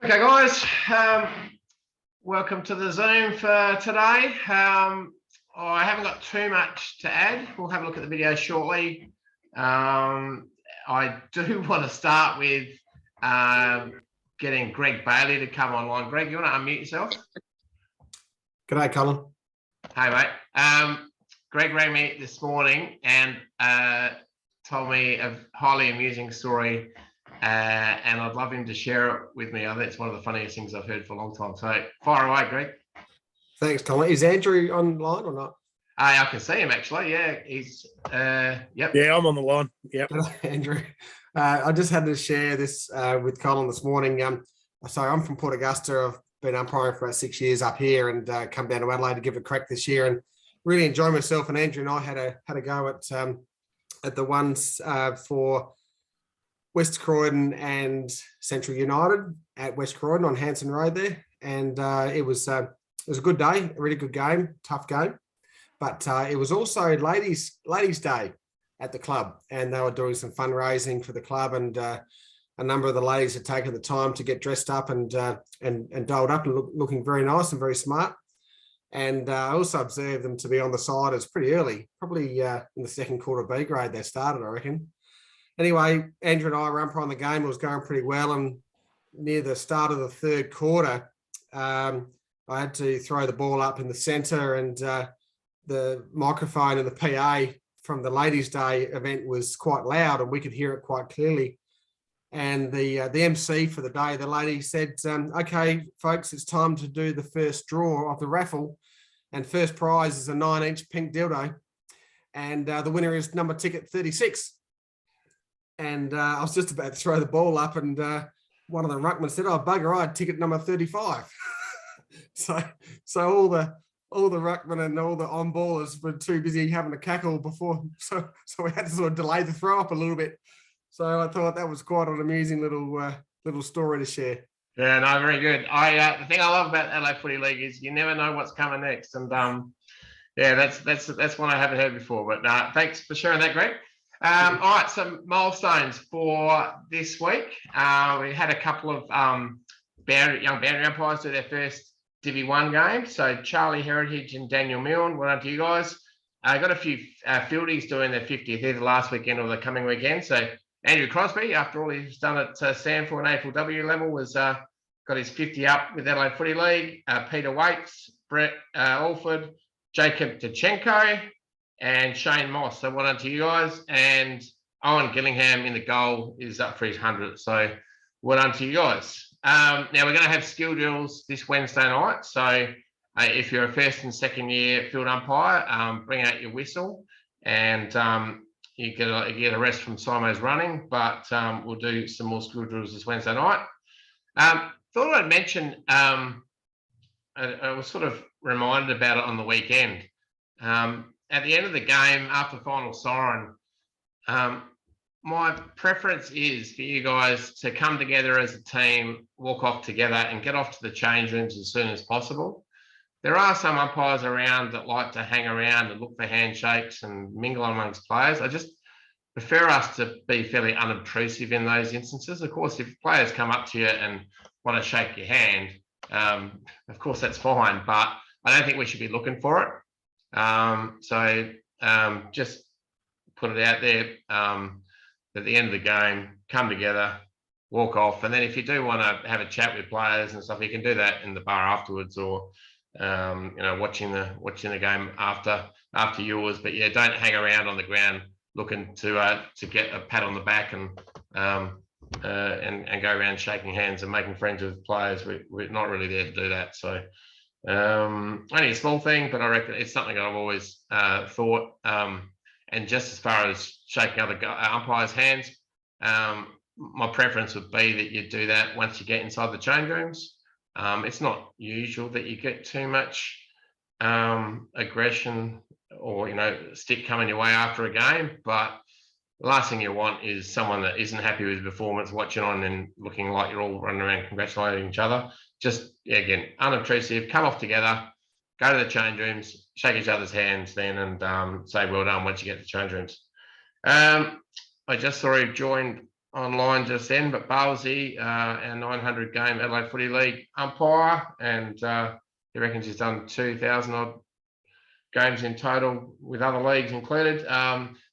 Okay, guys, welcome to the Zoom for today. I haven't got too much to add. We'll have a look at the video shortly. I do want to start with getting Greg Bailey to come online. Greg, you want to unmute yourself? G'day, Colin. Hey, mate. Greg rang me this morning and told me a highly amusing story, and I'd love him to share it with me. I think it's one of the funniest things I've heard for a long time. So fire away, Greg. Thanks, Colin. Is Andrew online or not? I can see him actually. Yeah, he's yep. Yeah, I'm on the line. Yep. Andrew. I just had to share this with Colin this morning. So I'm from Port Augusta. I've been umpiring for about 6 years up here and come down to Adelaide to give it a crack this year and really enjoy myself. And Andrew and I had a go at the ones for West Croydon and Central United at West Croydon on Hanson Road there. And it was a good day, a really good game, tough game. But it was also ladies' day at the club, and they were doing some fundraising for the club, and a number of the ladies had taken the time to get dressed up and dolled up and looking very nice and very smart. And I also observed them to be on the side as pretty early, probably in the second quarter B grade they started, I reckon. Anyway, Andrew and I were umpiring the game. It was going pretty well, and near the start of the third quarter, I had to throw the ball up in the centre, and the microphone and the PA from the Ladies' Day event was quite loud, and we could hear it quite clearly. And the MC for the day, the lady said, "Okay, folks, it's time to do the first draw of the raffle, and first prize is a 9-inch pink dildo, and the winner is number ticket 36." And I was just about to throw the ball up, and one of the ruckmen said, "Oh, bugger, I had ticket number 35." So all the ruckmen and all the on-ballers were too busy having a cackle before, so we had to sort of delay the throw up a little bit. So I thought that was quite an amusing little story to share. Yeah, no, very good. The thing I love about Adelaide Footy League is you never know what's coming next, and yeah, that's one I haven't heard before. But thanks for sharing that, Greg. All right, some milestones for this week. We had a couple of young boundary umpires do their first Divi 1 game. So Charlie Heritage and Daniel Milne, well done to you guys. I got a few fieldies doing their 50th either last weekend or the coming weekend. So Andrew Crosby, after all he's done at Sandford and AFLW level, was got his 50 up with Adelaide Footy League. Peter Waits, Brett Alford, Jacob Tachenko, and Shane Moss. So well done to you guys. And Owen Gillingham in the goal is up for his 100th. So well done to you guys. Now we're going to have skill drills this Wednesday night. So if you're a first and second year field umpire, bring out your whistle, and you get a rest from Simo's running. But we'll do some more skill drills this Wednesday night. Thought I'd mention, I was sort of reminded about it on the weekend. At the end of the game, after final siren, my preference is for you guys to come together as a team, walk off together, and get off to the change rooms as soon as possible. There are some umpires around that like to hang around and look for handshakes and mingle amongst players. I just prefer us to be fairly unobtrusive in those instances. Of course, if players come up to you and want to shake your hand, of course that's fine, but I don't think we should be looking for it. So just put it out there. At the end of the game, come together, walk off, and then if you do want to have a chat with players and stuff, you can do that in the bar afterwards, or watching the game after yours. But yeah, don't hang around on the ground looking to get a pat on the back and go around shaking hands and making friends with players. We're not really there to do that. So only a small thing, but I reckon it's something I've always thought. And just as far as shaking other umpires' hands, my preference would be that you do that once you get inside the change rooms. It's not usual that you get too much aggression or stick coming your way after a game, but the last thing you want is someone that isn't happy with the performance watching on and looking like you're all running around congratulating each other. Just, again, unobtrusive, come off together, go to the change rooms, shake each other's hands then, and say well done once you get to the change rooms. I just saw he joined online just then, but Balsey, our 900 game Adelaide Footy League umpire, and he reckons he's done 2,000 odd games in total with other leagues included.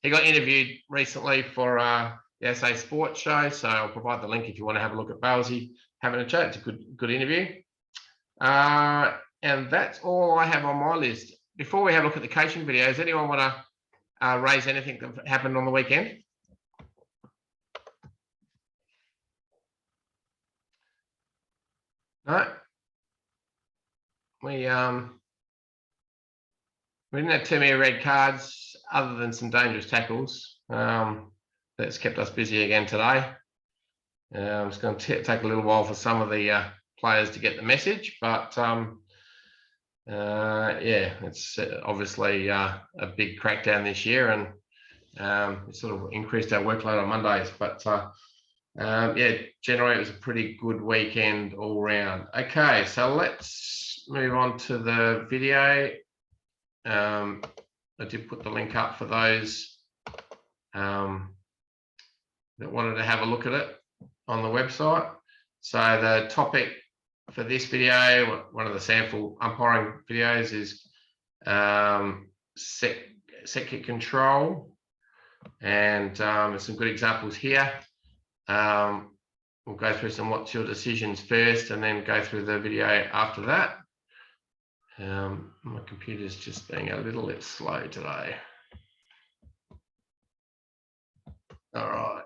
He got interviewed recently for the SA Sports Show, so I'll provide the link if you want to have a look at Balsey having a chat. It's a good interview. And that's all I have on my list. Before we have a look at the coaching videos, anyone want to raise anything that happened on the weekend? No. We didn't have too many red cards other than some dangerous tackles. That's kept us busy again today. It's going to take a little while for some of the players to get the message, but yeah, it's obviously a big crackdown this year, and it sort of increased our workload on Mondays. But yeah, generally it was a pretty good weekend all round. Okay, so let's move on to the video. I did put the link up for those that wanted to have a look at it on the website. So the topic for this video, one of the sample umpiring videos, is set kick control, and there's some good examples here. We'll go through some what's your decisions first, and then go through the video after that. My computer's just being a little bit slow today. All right.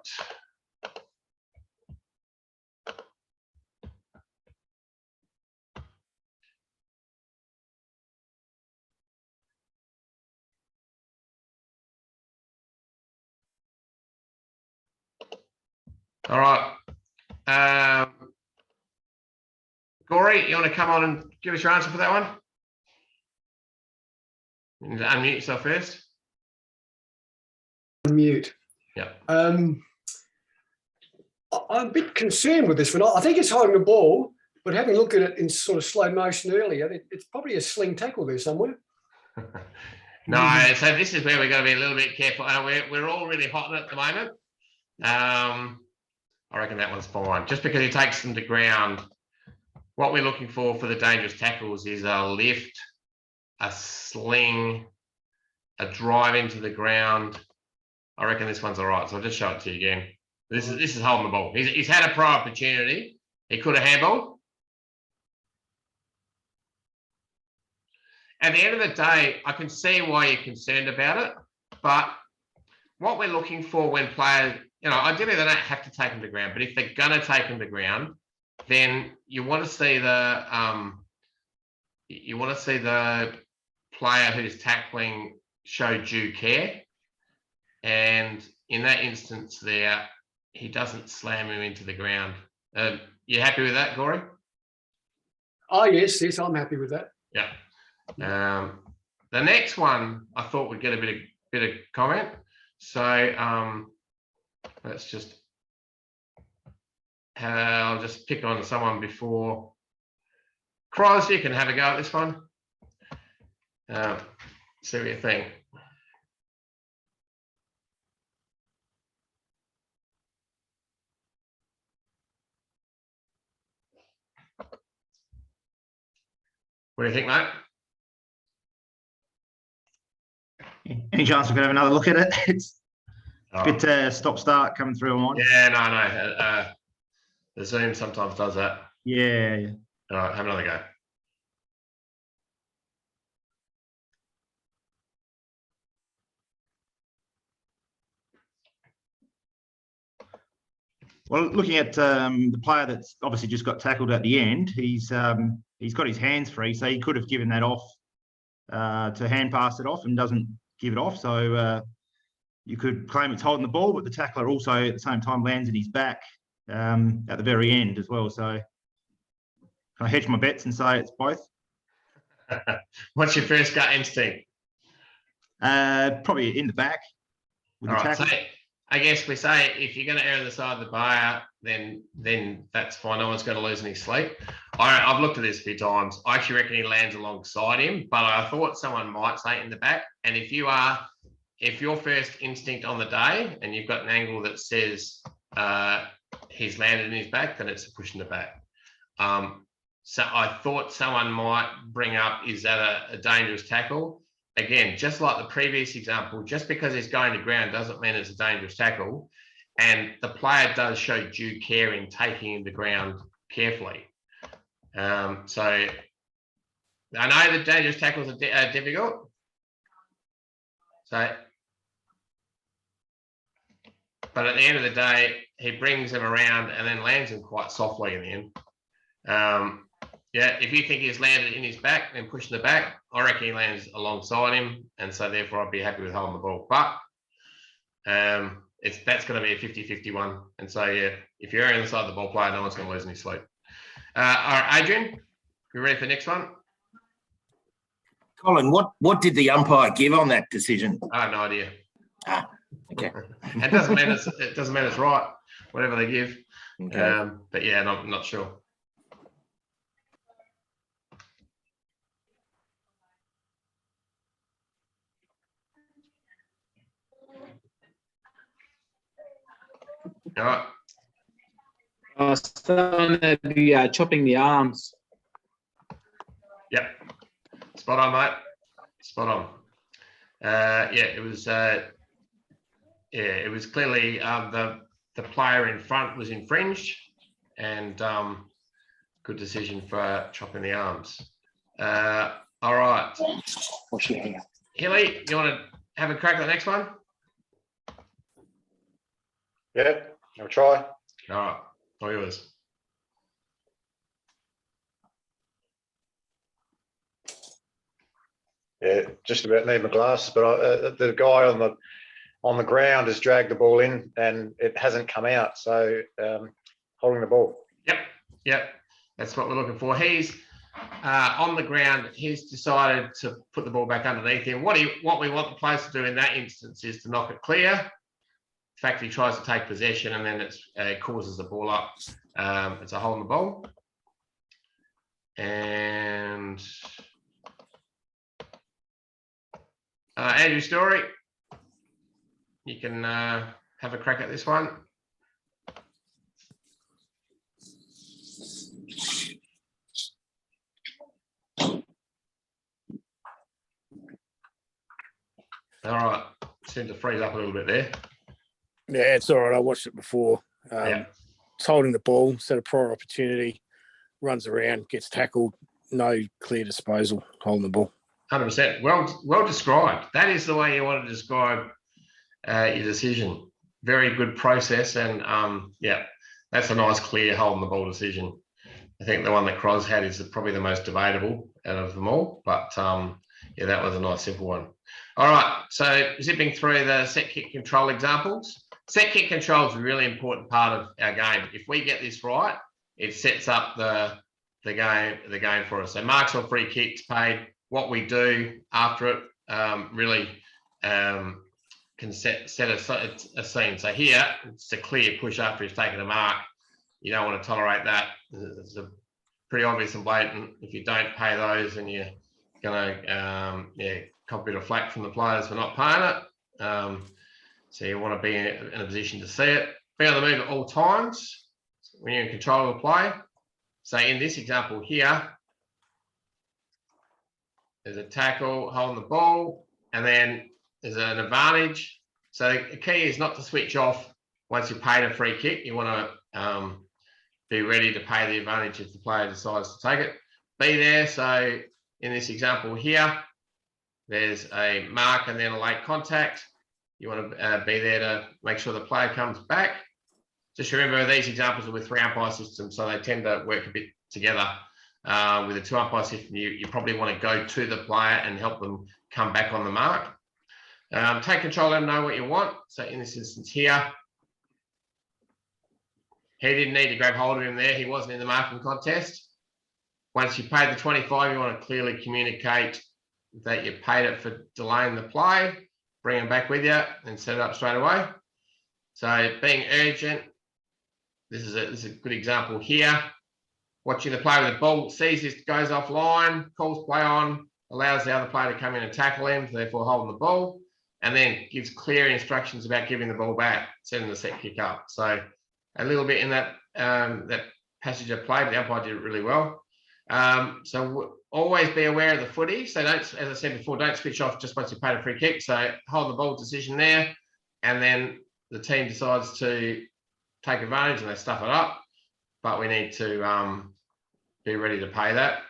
All right. Corey, you want to come on and give us your answer for that one? You need to unmute yourself first. Unmute. Yeah. I'm a bit concerned with this one. I think it's holding the ball, but having looked at it in sort of slow motion earlier, it's probably a sling tackle there somewhere. No, so this is where we've got to be a little bit careful. We're all really hot at the moment. I reckon that one's fine. Just because he takes them to ground, what we're looking for the dangerous tackles is a lift, a sling, a drive into the ground. I reckon this one's all right. So I'll just show it to you again. This is holding the ball. He's had a pro opportunity. He could have handballed. At the end of the day, I can see why you're concerned about it. But what we're looking for when players, ideally they don't have to take them to ground. But if they're going to take them to ground, then you want to see the player who's tackling show due care. And in that instance there, he doesn't slam him into the ground. You happy with that, Corey? Oh, yes, I'm happy with that. Yeah. The next one I thought would get a bit of comment. So let's just I'll just pick on someone before. Cross, you can have a go at this one. See what you think. What do you think, mate? Any chance we could have another look at it? It's a bit stop-start coming through on mine. Yeah, no. The Zoom sometimes does that. Yeah. All right, have another go. Well, looking at the player that's obviously just got tackled at the end, he's got his hands free, so he could have given that off to hand pass it off and doesn't give it off. So you could claim it's holding the ball, but the tackler also at the same time lands at his back at the very end as well. So can I hedge my bets and say it's both? What's your first gut instinct? Probably in the back with the tackle. So I guess we say if you're going to err on the side of the buyer, then that's fine. No one's going to lose any sleep. I've looked at this a few times. I actually reckon he lands alongside him, but I thought someone might say in the back. And if your first instinct on the day and you've got an angle that says he's landed in his back, then it's a push in the back. So I thought someone might bring up, is that a dangerous tackle? Again, just like the previous example, just because he's going to ground doesn't mean it's a dangerous tackle. And the player does show due care in taking him to ground carefully. So I know that dangerous tackles are difficult. So, but at the end of the day, he brings him around and then lands him quite softly in the end. Yeah, if you think he's landed in his back and pushing the back, I reckon he lands alongside him, and so therefore I'd be happy with holding the ball. But that's going to be a 50-50 one, and so yeah, if you're inside the ball player, no one's going to lose any sleep. All right, Adrian, you ready for the next one? Colin, what did the umpire give on that decision? I have no idea. Okay. It doesn't mean it's right, whatever they give. Okay. But yeah, not sure. All right. So the chopping the arms. Yep. Spot on, mate. Spot on. Yeah, it was. It was clearly the player in front was infringed, and good decision for chopping the arms. All right. Hilly, you want to have a crack at the next one? Yeah, I'll try. All right. All yours. Yeah, just about need my glasses, but the guy on the ground has dragged the ball in and it hasn't come out. So holding the ball. Yep. That's what we're looking for. He's on the ground. He's decided to put the ball back underneath him. What we want the players to do in that instance is to knock it clear. In fact, he tries to take possession and then it causes the ball up. It's a hole in the ball. And Andrew Story, you can have a crack at this one. All right, seemed to freeze up a little bit there. Yeah, it's all right. I watched it before. Yeah. It's holding the ball, set a prior opportunity, runs around, gets tackled, no clear disposal, holding the ball. 100%. Well described. That is the way you want to describe your decision. Very good process, and yeah, that's a nice, clear holding the ball decision. I think the one that Cros had is probably the most debatable out of them all, but yeah, that was a nice, simple one. All right, so zipping through the set kick control examples. Set kick control is a really important part of our game. If we get this right, it sets up the game for us. So marks or free kicks paid. What we do after it really can set a scene. So here, it's a clear push after he's taken a mark. You don't want to tolerate that. It's a pretty obvious and blatant. If you don't pay those, then you're going to cop a bit of flack from the players for not paying it. So you want to be in a position to see it. Be on the move at all times when you're in control of the play. So in this example here, there's a tackle, holding the ball, and then there's an advantage. So the key is not to switch off once you've paid a free kick. You want to be ready to pay the advantage if the player decides to take it. Be there. So in this example here, there's a mark and then a late contact. You want to be there to make sure the player comes back. Just remember, these examples are with 3 umpire systems, so they tend to work a bit together. With a 2 umpire system, you probably want to go to the player and help them come back on the mark. Take control, let them know what you want. So in this instance here, he didn't need to grab hold of him there. He wasn't in the marking contest. Once you paid the 25, you want to clearly communicate that you paid it for delaying the play, bring him back with you and set it up straight away. So being urgent, this is a good example here. Watching the player with the ball, sees this goes offline, calls play on, allows the other player to come in and tackle him, therefore holding the ball, and then gives clear instructions about giving the ball back, setting the set kick up. So a little bit in that that passage of play, but the umpire did it really well. So always be aware of the footy. So don't, as I said before, don't switch off just once you paid a free kick. So hold the ball decision there, and then the team decides to take advantage and they stuff it up. But we need to be ready to pay that.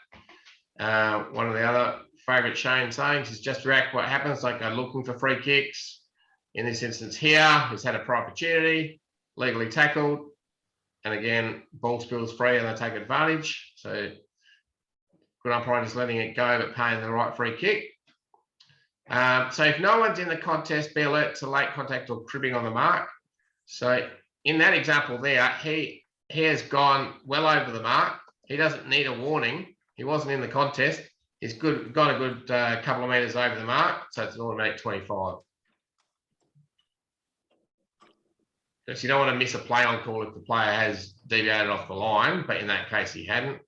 One of the other favourite Shane sayings is just react what happens. Like go looking for free kicks. In this instance here, he's had a prior opportunity, legally tackled, and again, ball spills free and they take advantage. So good umpire just letting it go, but paying the right free kick. So if no one's in the contest, be alert to late contact or cribbing on the mark. So in that example there, he has gone well over the mark. He doesn't need a warning. He wasn't in the contest. He's got a good couple of metres over the mark, so it's an automatic 25. Because you don't want to miss a play on call if the player has deviated off the line, but in that case he hadn't.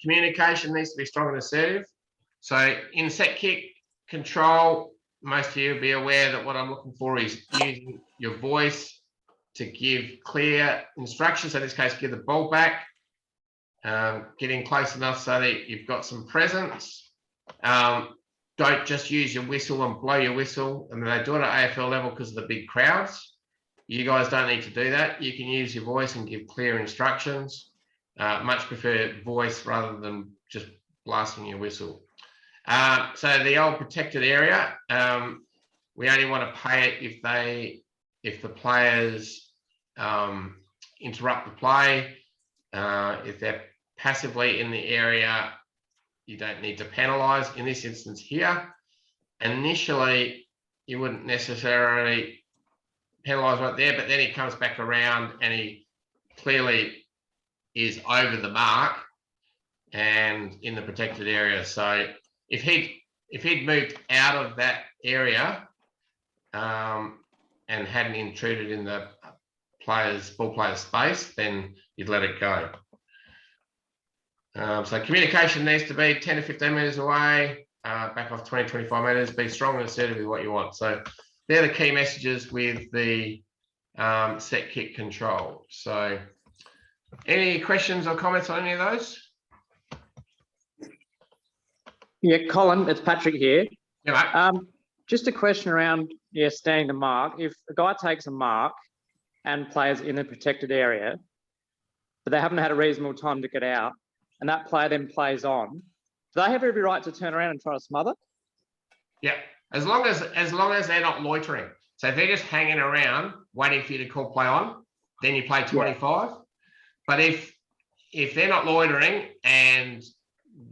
Communication needs to be strong and assertive. So in set kick control, most of you will be aware that what I'm looking for is using your voice to give clear instructions. So in this case, give the ball back, getting close enough so that you've got some presence. Don't just use your whistle and blow your whistle. I mean, they do it at AFL level because of the big crowds. You guys don't need to do that. You can use your voice and give clear instructions. Much prefer voice rather than just blasting your whistle. So the old protected area, we only want to pay it if the players interrupt the play. If they're passively in the area, you don't need to penalise. In this instance here, initially you wouldn't necessarily penalise right there, but then he comes back around and he clearly is over the mark and in the protected area. So if he'd moved out of that area and hadn't intruded in the ball player's space, then you'd let it go. So communication needs to be 10 to 15 metres away, back off 20, 25 metres, be strong and assertive with what you want. So they're the key messages with the set kick control. So any questions or comments on any of those? Yeah, Colin, it's Patrick here. Yeah, mate. Just a question around standing the mark. If a guy takes a mark and plays in the protected area, but they haven't had a reasonable time to get out, and that player then plays on, do they have every right to turn around and try to smother? Yeah, as long as they're not loitering. So if they're just hanging around waiting for you to call play on, then you play 25. Yeah. But if they're not loitering and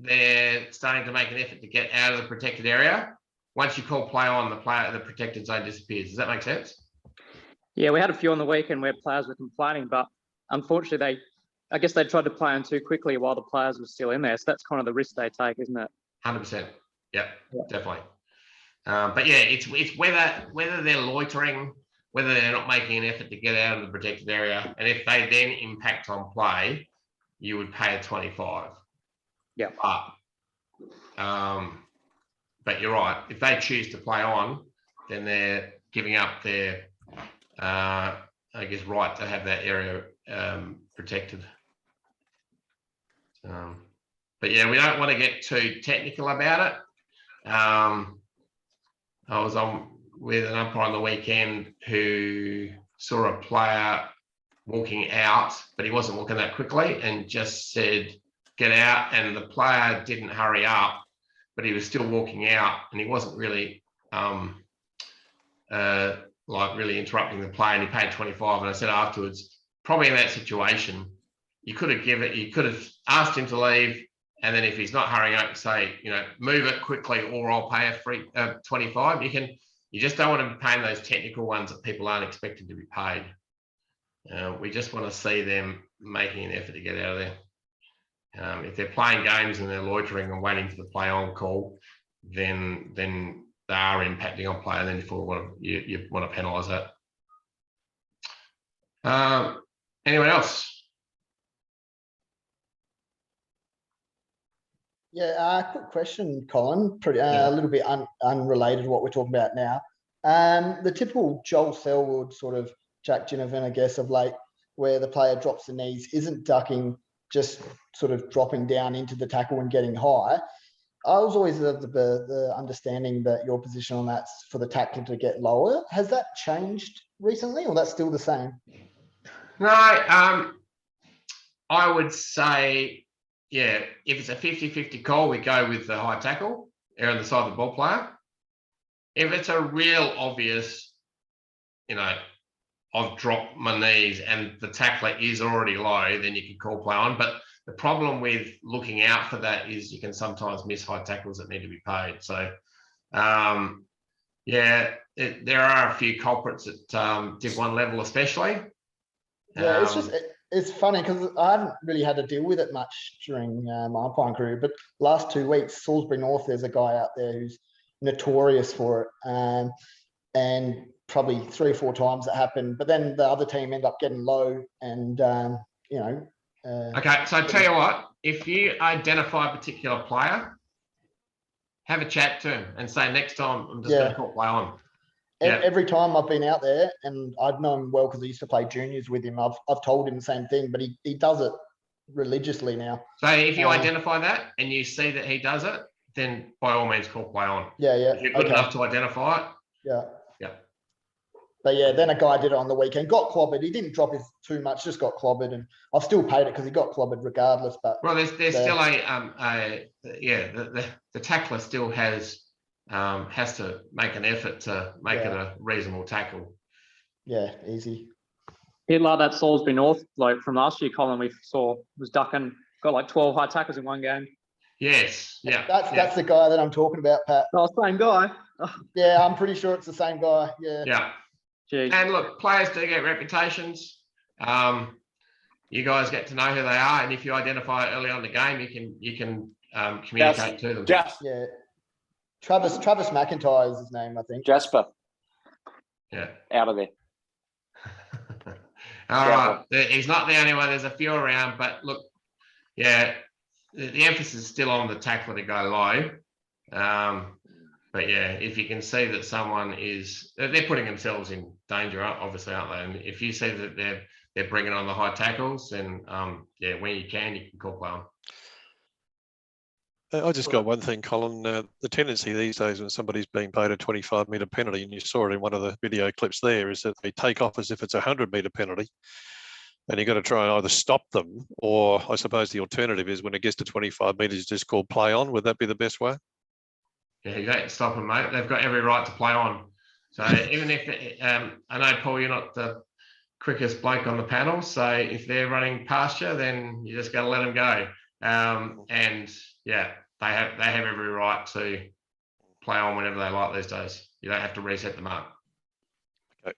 they're starting to make an effort to get out of the protected area, once you call play on, the protected zone disappears. Does that make sense? Yeah, we had a few on the weekend where players were complaining, but unfortunately I guess they tried to play on too quickly while the players were still in there. So that's kind of the risk they take, isn't it? 100%. Yeah, definitely. But yeah, it's whether they're loitering, whether they're not making an effort to get out of the protected area, and if they then impact on play, you would pay a 25. Yeah. But you're right. If they choose to play on, then they're giving up their, I guess, right to have that area protected. But yeah, we don't want to get too technical about it. I was on with an umpire on the weekend who saw a player walking out, but he wasn't walking that quickly, and just said, "Get out." And the player didn't hurry up, but he was still walking out, and he wasn't really really interrupting the play, and he paid 25. And I said afterwards, probably in that situation, you could have asked him to leave, and then if he's not hurrying up, say, move it quickly, or I'll pay a free 25. You just don't want to be paying those technical ones that people aren't expected to be paid. We just want to see them making an effort to get out of there. If they're playing games and they're loitering and waiting for the play on call, then they are impacting on play, and then you want to penalise that. Anyone else? Yeah, quick question, Colin. A little bit unrelated to what we're talking about now. The typical Joel Selwood sort of Jack Ginnivan, I guess, of late, where the player drops the knees, isn't ducking, just sort of dropping down into the tackle and getting high. I was always of the understanding that your position on that's for the tackler to get lower. Has that changed recently, or that's still the same? No, I would say, yeah, if it's a 50-50 call, we go with the high tackle, err on the side of the ball player. If it's a real obvious, I've dropped my knees and the tackler is already low, then you can call play on. But the problem with looking out for that is you can sometimes miss high tackles that need to be paid. So, there are a few culprits at Div 1 level, especially. Yeah, it's funny because I haven't really had to deal with it much during my umpiring career. But last 2 weeks, Salisbury North, there's a guy out there who's notorious for it, and probably 3 or 4 times it happened. But then the other team end up getting low, and Okay, so I tell you what, if you identify a particular player, have a chat to him and say, next time I'm just going to call play on. Yeah. Every time I've been out there, and I've known him well because I used to play juniors with him, I've told him the same thing, but he does it religiously now. So if you identify that and you see that he does it, then by all means call play on. Yeah. If you're good enough to identify it. Yeah. But yeah, then a guy did it on the weekend, got clobbered. He didn't drop his too much, just got clobbered, and I've still paid it because he got clobbered regardless. But there's still the tackler still has to make an effort to make it a reasonable tackle. Yeah, easy. Hit like that Salisbury North bloke from last year, Colin, we saw was ducking, got like 12 high tackles in one game. Yes, yeah. That's the guy that I'm talking about, Pat. Oh, same guy. Yeah, I'm pretty sure it's the same guy. Yeah. Yeah. Jeez. And look, players do get reputations. You guys get to know who they are, and if you identify it early on in the game, you can communicate to them. Yeah. Travis McIntyre is his name, I think. Jasper. Yeah. Out of there. All right. He's not the only one. There's a few around, but look, the emphasis is still on the tackler to go low. But yeah, if you can see that someone they're putting themselves in danger, obviously, aren't they? And if you see that they're bringing on the high tackles, then when you can call play on. I just got one thing, Colin. The tendency these days when somebody's being paid a 25-metre penalty, and you saw it in one of the video clips there, is that they take off as if it's a 100-metre penalty, and you've got to try and either stop them, or I suppose the alternative is when it gets to 25 metres, just called play on. Would that be the best way? Yeah, you don't stop them, mate. They've got every right to play on. So even if I know, Paul, you're not the quickest bloke on the panel, so if they're running past you, then you just got to let them go. They have every right to play on whenever they like these days. You don't have to reset them up. Okay.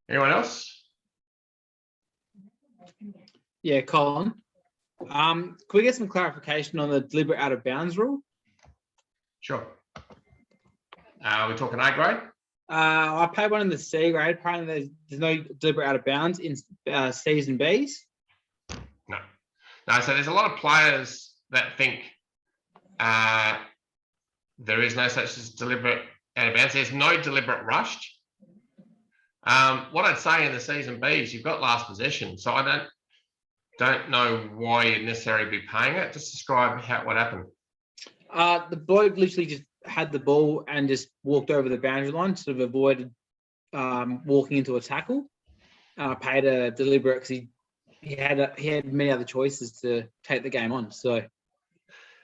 Anyone else? Yeah, Colin. Can we get some clarification on the deliberate out of bounds rule? Sure. We're talking A grade? I played one in the C grade. Apparently there's no deliberate out of bounds in C's and B's. No, so there's a lot of players that think there is no such as deliberate out of bounds. There's no deliberate rushed. What I'd say in the C's and B's, you've got last possession. So I don't know why you'd necessarily be paying it. Just describe what happened. The bloke literally just had the ball and just walked over the boundary line, sort of avoided walking into a tackle. Paid a deliberate because he had many other choices to take the game on. So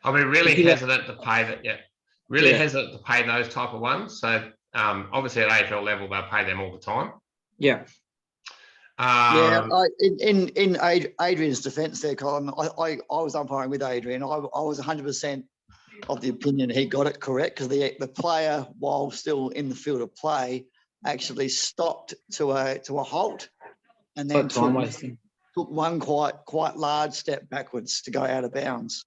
I'll be really hesitant to pay that. Yeah, really hesitant to pay those type of ones. So obviously at AFL level they'll pay them all the time. Yeah. In Adrian's defence there, Colin, I was umpiring with Adrian. I was 100% of the opinion he got it correct because the player, while still in the field of play, actually stopped to a halt and then took one quite large step backwards to go out of bounds.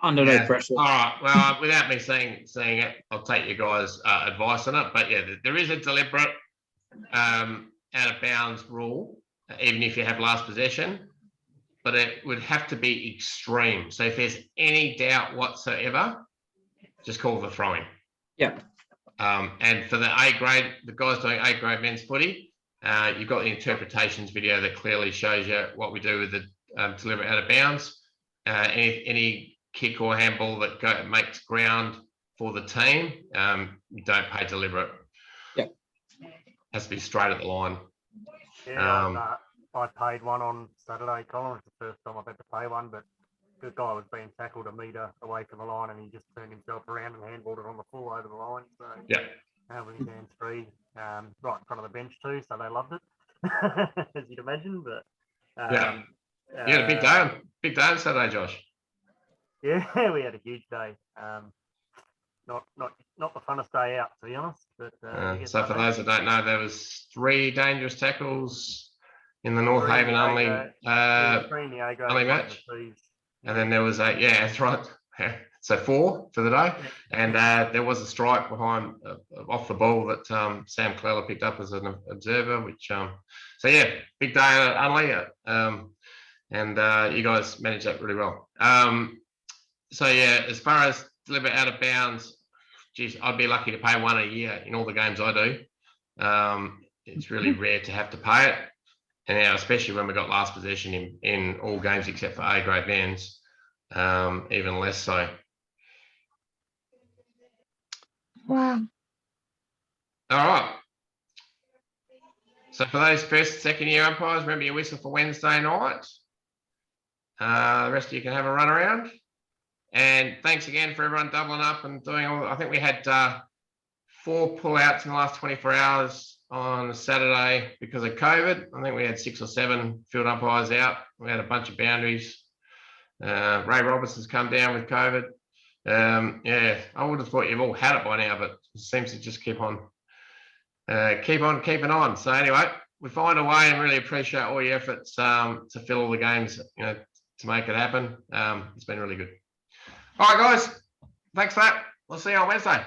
Under no pressure. All right. Well, without me seeing it, I'll take you guys' advice on it. But yeah, there is a deliberate out of bounds rule, even if you have last possession, but it would have to be extreme. So if there's any doubt whatsoever, just call the throwing. Yeah. And for the A grade, the guys doing A grade men's footy, you've got the interpretations video that clearly shows you what we do with the deliver out of bounds. Any kick or handball that makes ground for the team, you don't pay deliberate. Yep. Has to be straight at the line. Yeah, I paid one on Saturday, Colin. It's the first time I've had to pay one, but the guy was being tackled a metre away from the line and he just turned himself around and handballed it on the full over the line. So yeah, with his hands free, right in front of the bench too, so they loved it, as you'd imagine. But yeah, you had a big day on Saturday, Josh. Yeah, we had a huge day. Not the funnest day out, to be honest. But so for those that don't know, there was 3 dangerous tackles in the North Haven only match, and then there was that's right. So 4 for the day, and there was a strike behind off the ball that Sam Cleller picked up as an observer. Which so yeah, big day only, and you guys managed that really well. So yeah, as far as deliver out of bounds, geez, I'd be lucky to pay 1 a year in all the games I do. It's really rare to have to pay it, and now especially when we got last possession in all games except for A grade men's, even less so. Wow. All right. So for those first, second year umpires, remember your whistle for Wednesday night. The rest of you can have a run around. And thanks again for everyone doubling up and doing all. I think we had 4 pullouts in the last 24 hours on Saturday because of COVID. I think we had 6 or 7 field umpires out. We had a bunch of boundaries. Ray Robertson's come down with COVID. Yeah, I would have thought you've all had it by now, but it seems to just keep on keeping on. So anyway, we find a way and really appreciate all your efforts to fill all the games, to make it happen. It's been really good. All right, guys. Thanks for that. We'll see you on Wednesday.